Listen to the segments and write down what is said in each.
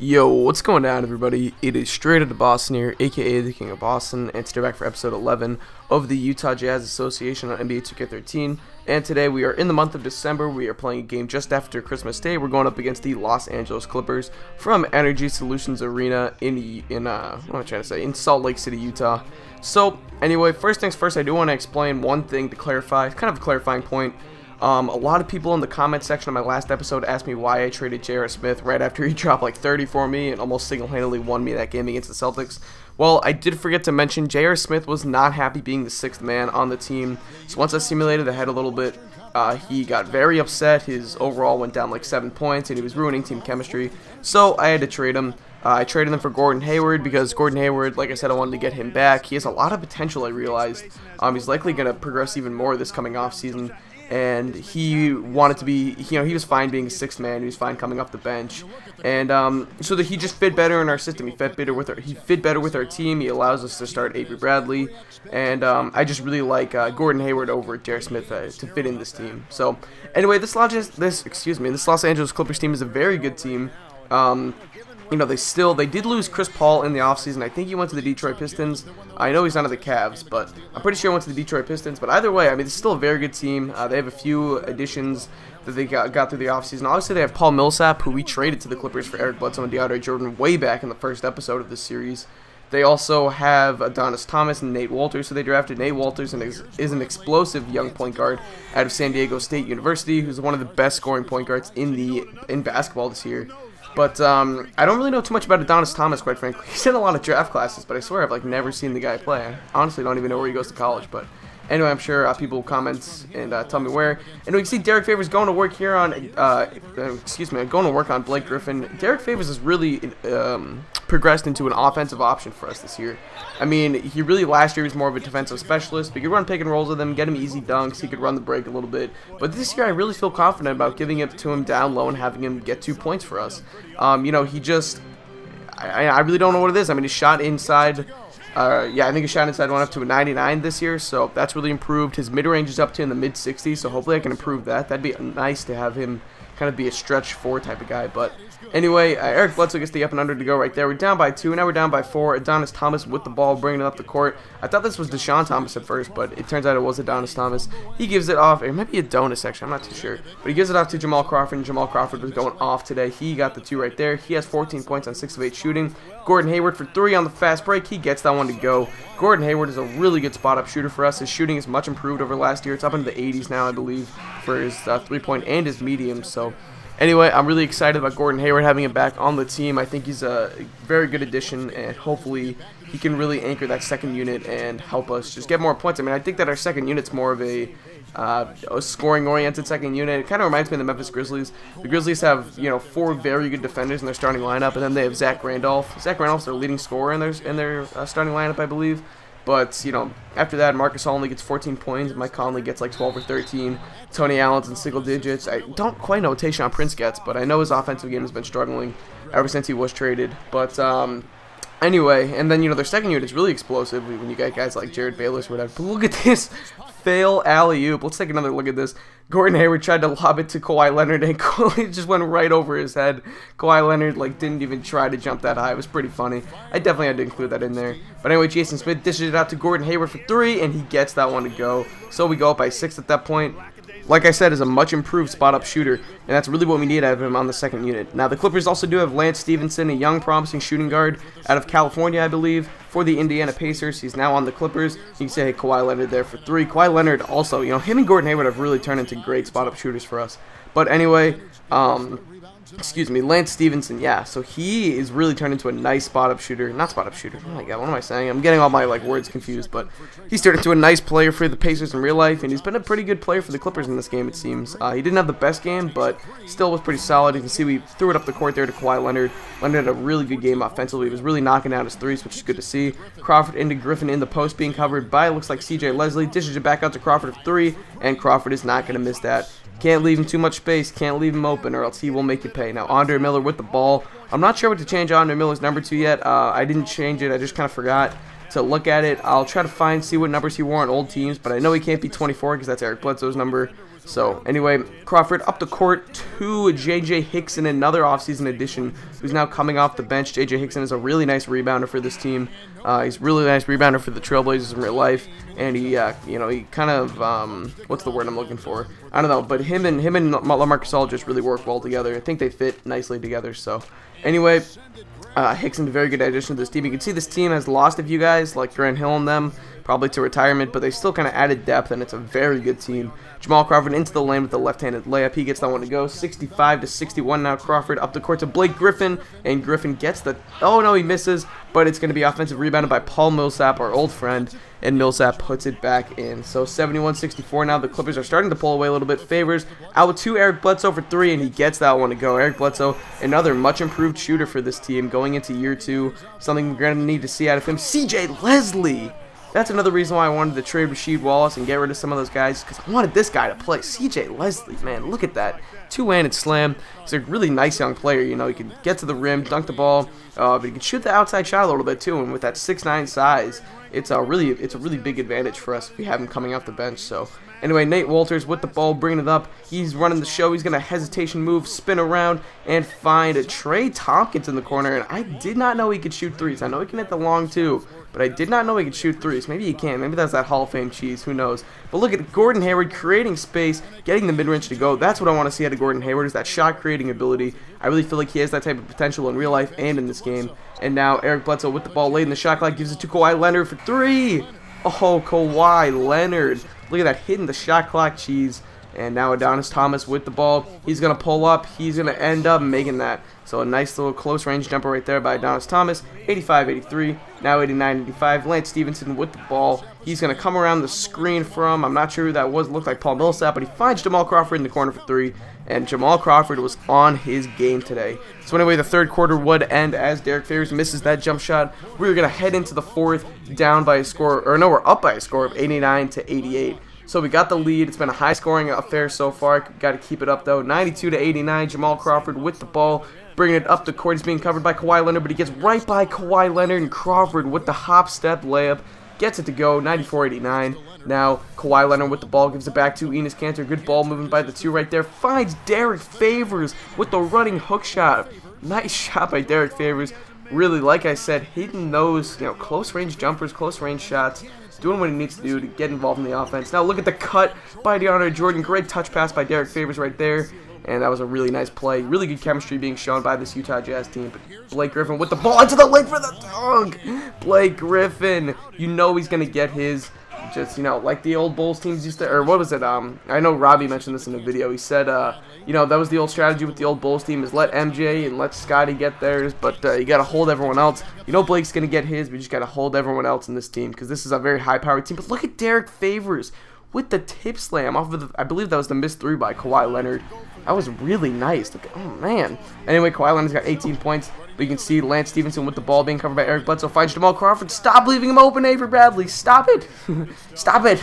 Yo, what's going on, everybody? It is Straight Outta Boston here, aka the King of Boston, and today back for episode 11 of the Utah Jazz Association on NBA 2K13. And today we are in the month of December. We are playing a game just after Christmas Day. We're going up against the Los Angeles Clippers from Energy Solutions Arena in Salt Lake City, Utah. So anyway, first things first, I do want to explain one thing to clarify, kind of a clarifying point. A lot of people in the comment section of my last episode asked me why I traded J.R. Smith right after he dropped like 30 for me and almost single-handedly won me that game against the Celtics. Well, I did forget to mention J.R. Smith was not happy being the sixth man on the team. So once I simulated ahead a little bit, he got very upset. His overall went down like 7 points and he was ruining team chemistry. So I had to trade him. I traded him for Gordon Hayward because Gordon Hayward, like I said, I wanted to get him back. He has a lot of potential, I realized. He's likely going to progress even more this coming off season. And he wanted to be, he was fine being a sixth man. He was fine coming off the bench, and so that he just fit better in our system. He fit better with our team. He allows us to start Avery Bradley, and I just really like Gordon Hayward over J.R. Smith to fit in this team. So anyway, this Los Angeles Clippers team is a very good team. They did lose Chris Paul in the offseason. I think he went to the Detroit Pistons. I know he's not of the Cavs, but I'm pretty sure he went to the Detroit Pistons. But either way, I mean, it's still a very good team. They have a few additions that they got through the offseason. Obviously, they have Paul Millsap, who we traded to the Clippers for Eric Bledsoe and DeAndre Jordan way back in the first episode of this series. They also have Adonis Thomas and Nate Walters, so they drafted Nate Walters and is an explosive young point guard out of San Diego State University, who's one of the best scoring point guards in basketball this year. But I don't really know too much about Adonis Thomas, quite frankly. He's in a lot of draft classes, but I swear I've never seen the guy play. I honestly don't even know where he goes to college. But anyway, I'm sure people will comment and tell me where. And we can see Derek Favors going to work here on, going to work on Blake Griffin. Derek Favors has really progressed into an offensive option for us this year. I mean, he really last year was more of a defensive specialist. We could run pick and rolls with him, get him easy dunks. He could run the break a little bit. But this year, I really feel confident about giving it to him down low and having him get 2 points for us. He just, I really don't know what it is. I mean, he shot inside. I think his shot inside went up to a 99 this year, so that's really improved. His mid-range is up to in the mid-60s, so hopefully I can improve that. That'd be nice to have him kind of be a stretch 4 type of guy. But anyway, Eric Bledsoe gets the up and under to go right there. We're down by 2, now we're down by 4. Adonis Thomas with the ball, bringing it up the court. I thought this was Deshaun Thomas at first, but it turns out it was Adonis Thomas. He gives it off. It might be Adonis, actually. I'm not too sure. But he gives it off to Jamal Crawford, and Jamal Crawford was going off today. He got the 2 right there. He has 14 points on 6 of 8 shooting. Gordon Hayward for 3 on the fast break. He gets that one to go. Gordon Hayward is a really good spot-up shooter for us. His shooting is much improved over last year. It's up into the 80s now, I believe, for his three-point and his medium. So anyway, I'm really excited about Gordon Hayward having him back on the team. I think he's a very good addition, and hopefully he can really anchor that second unit and help us just get more points. I mean, I think that our second unit's more of a scoring-oriented second unit. It kind of reminds me of the Memphis Grizzlies. The Grizzlies have, 4 very good defenders in their starting lineup, and then they have Zach Randolph. Zach Randolph's their leading scorer in their starting lineup, I believe. But, after that, Marcus Holmley gets 14 points. Mike Conley gets like 12 or 13. Tony Allen's in single digits. I don't quite know what Tayshaun Prince gets, but I know his offensive game has been struggling ever since he was traded. But, anyway, and then, their second unit is really explosive when you get guys like Jared Bayless or whatever. But look at this fail alley-oop. Let's take another look at this. Gordon Hayward tried to lob it to Kawhi Leonard, and it just went right over his head. Kawhi Leonard, didn't even try to jump that high. It was pretty funny. I definitely had to include that in there. But anyway, Jason Smith dishes it out to Gordon Hayward for 3, and he gets that one to go. So we go up by 6 at that point. Like I said, is a much improved spot-up shooter, and that's really what we need out of him on the second unit. Now, the Clippers also do have Lance Stevenson, a young, promising shooting guard out of California, I believe, for the Indiana Pacers. He's now on the Clippers. You can say, hey, Kawhi Leonard there for 3. Kawhi Leonard also, him and Gordon Hayward have really turned into great spot-up shooters for us. But anyway, Lance Stevenson, yeah, so he is really turned into a nice spot-up shooter. Not spot-up shooter. Oh my god, what am I saying? I'm getting all my words confused, but he's turned into a nice player for the Pacers in real life, and he's been a pretty good player for the Clippers in this game, it seems. He didn't have the best game, but still was pretty solid. You can see we threw it up the court there to Kawhi Leonard. Leonard had a really good game offensively. He was really knocking out his threes, which is good to see. Crawford into Griffin in the post, being covered by, looks like CJ Leslie. Dishes it back out to Crawford for 3, and Crawford is not going to miss that. Can't leave him too much space, can't leave him open, or else he will make you pay. Now, Andre Miller with the ball. I'm not sure what to change Andre Miller's number to yet. I didn't change it. I just kind of forgot to look at it. I'll try to see what numbers he wore on old teams, but I know he can't be 24 because that's Eric Bledsoe's number. So anyway, Crawford up the court to J.J. Hickson, another offseason addition who's now coming off the bench. J.J. Hickson is a really nice rebounder for this team. He's a really nice rebounder for the Trailblazers in real life, and he, you know, he kind of, what's the word I'm looking for? I don't know, but him and LaMarcus Aldridge really work well together. I think they fit nicely together. So anyway, Hickson's a very good addition to this team. You can see this team has lost a few guys like Grant Hill and them, probably to retirement, but they still kind of added depth, and it's a very good team. Jamal Crawford into the lane with the left-handed layup. He gets that one to go. 65-61 now. Crawford up the court to Blake Griffin, and Griffin gets the, oh no, he misses, but it's going to be offensive rebounded by Paul Millsap, our old friend, and Millsap puts it back in. So 71-64 now. The Clippers are starting to pull away a little bit. Favors out to Eric Bledsoe for 3, and he gets that one to go. Eric Bledsoe, another much improved shooter for this team going into year 2. Something we're going to need to see out of him. CJ Leslie. That's another reason why I wanted to trade Rasheed Wallace and get rid of some of those guys, because I wanted this guy to play. CJ Leslie, man, look at that. Two-handed slam. He's a really nice young player. You know, he can get to the rim, dunk the ball, but he can shoot the outside shot a little bit too. And with that 6'9" size, it's a really big advantage for us if we have him coming off the bench. So anyway, Nate Walters with the ball, bringing it up. He's running the show. He's going to hesitation move, spin around, and find a Trey Tompkins in the corner. And I did not know he could shoot threes. I know he can hit the long two, but I did not know he could shoot threes. Maybe he can. Maybe that's that Hall of Fame cheese. Who knows? But look at Gordon Hayward creating space, getting the mid-range to go. That's what I want to see out of Gordon Hayward, is that shot-creating ability. I really feel like he has that type of potential in real life and in this game. And now Eric Bledsoe with the ball late in the shot clock gives it to Kawhi Leonard for 3. Oh, Kawhi Leonard. Look at that, hitting the shot clock cheese. And now Adonis Thomas with the ball. He's going to pull up. He's going to end up making that. So a nice little close range jumper right there by Adonis Thomas. 85-83. Now 89-85. Lance Stevenson with the ball. He's going to come around the screen from, I'm not sure who that was. It looked like Paul Millsap, but he finds Jamal Crawford in the corner for 3. And Jamal Crawford was on his game today. So anyway, the third quarter would end as Derek Favors misses that jump shot. We're going to head into the fourth down by a score, or no, we're up by a score of 89-88. So we got the lead. It's been a high-scoring affair so far. Got to keep it up, though. 92-89. Jamal Crawford with the ball, bringing it up the court. He's being covered by Kawhi Leonard, but he gets right by Kawhi Leonard, and Crawford with the hop-step layup gets it to go. 94-89. Now Kawhi Leonard with the ball gives it back to Enes Kanter. Good ball moving by the 2 right there. Finds Derek Favors with the running hook shot. Nice shot by Derek Favors. Really, like I said, hitting those, you know, close-range jumpers, close-range shots. Doing what he needs to do to get involved in the offense. Now look at the cut by DeAndre Jordan. Great touch pass by Derek Favors right there. And that was a really nice play. Really good chemistry being shown by this Utah Jazz team. But Blake Griffin with the ball into the lane for the dunk. Blake Griffin. You know he's going to get his. Just, you know, like the old Bulls teams used to, or what was it? I know Robbie mentioned this in the video. He said, you know, that was the old strategy with the old Bulls team, is let MJ and let Scotty get theirs, but you got to hold everyone else. You know Blake's going to get his, but you just got to hold everyone else in this team, because this is a very high-powered team. But look at Derek Favors with the tip slam off of the, I believe that was the missed 3 by Kawhi Leonard. That was really nice. Look at, oh, man. Anyway, Kawhi Leonard's got 18 points. But you can see Lance Stevenson with the ball being covered by Eric Bledsoe. Finds Jamal Crawford. Stop leaving him open, Avery Bradley. Stop it. Stop it.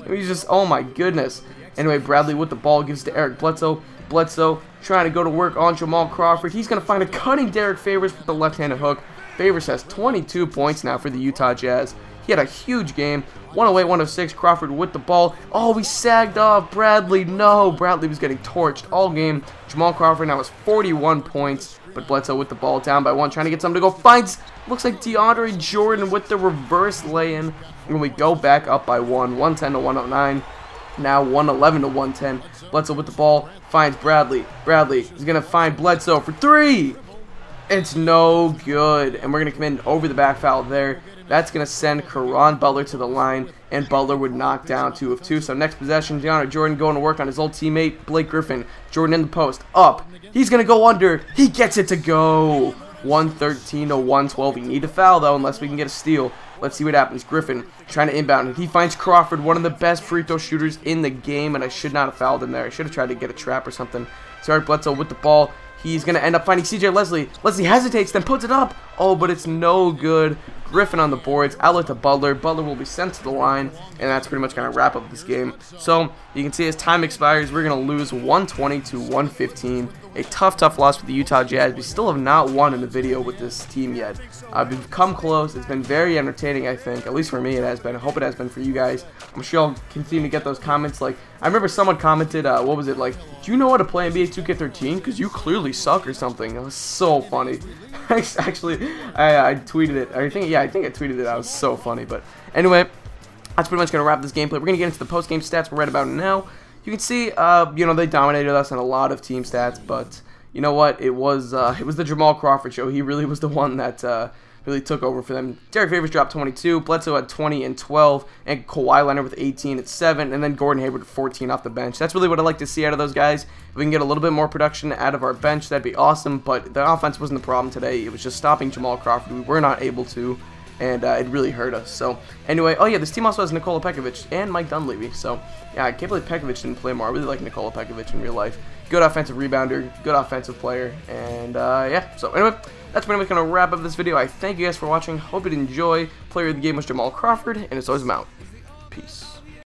He's just, oh my goodness. Anyway, Bradley with the ball gives to Eric Bledsoe. Bledsoe trying to go to work on Jamal Crawford. He's going to find a cutting Derek Favors with the left-handed hook. Favors has 22 points now for the Utah Jazz. He had a huge game. 108-106. Crawford with the ball. Oh, he sagged off. Bradley, no. Bradley was getting torched all game. Jamal Crawford now has 41 points. But Bledsoe with the ball down by 1, trying to get something to go. Finds, looks like DeAndre Jordan with the reverse lay-in. And we go back up by 1, 110-109. Now 111-110. Bledsoe with the ball. Finds Bradley. Bradley is going to find Bledsoe for 3. It's no good. And we're going to come in over the back foul there. That's going to send Caron Butler to the line, and Butler would knock down 2 of 2. So next possession, DeAndre Jordan going to work on his old teammate, Blake Griffin. Jordan in the post, up. He's going to go under. He gets it to go. 113-112. We need a foul, though, unless we can get a steal. Let's see what happens. Griffin trying to inbound it. He finds Crawford, one of the best free throw shooters in the game, and I should not have fouled him there. I should have tried to get a trap or something. So Eric Bledsoe with the ball. He's going to end up finding CJ Leslie. Leslie hesitates, then puts it up. Oh, but it's no good. Griffin on the boards, outlet to Butler. Butler will be sent to the line, and that's pretty much going to wrap up this game. So you can see as time expires, we're going to lose 120 to 115. A tough loss for the Utah Jazz. We still have not won in the video with this team yet. We've come close. It's been very entertaining, I think. At least for me, it has been. I hope it has been for you guys. I'm sure I'll continue to get those comments. Like, I remember someone commented, what was it, like, do you know how to play NBA 2K13? Because you clearly suck or something. It was so funny. Actually, I tweeted it. I think I tweeted it. That was so funny. But anyway, that's pretty much going to wrap this gameplay. We're going to get into the post-game stats we're right about now. You can see, you know, they dominated us on a lot of team stats, but you know what? It was the Jamal Crawford show. He really was the one that really took over for them. Derek Favors dropped 22, Bledsoe had 20 and 12, and Kawhi Leonard with 18 at 7, and then Gordon Hayward with 14 off the bench. That's really what I like to see out of those guys. If we can get a little bit more production out of our bench, that'd be awesome, but the offense wasn't the problem today. It was just stopping Jamal Crawford. We were not able to, and it really hurt us. So anyway, oh yeah, this team also has Nikola Pekovic and Mike Dunleavy. So yeah, I can't believe Pekovic didn't play more. I really like Nikola Pekovic in real life. Good offensive rebounder, good offensive player, and yeah. So anyway, that's pretty much going to wrap up this video. I thank you guys for watching. Hope you enjoy. Player of the game was Jamal Crawford, and it's always I'm out. Peace.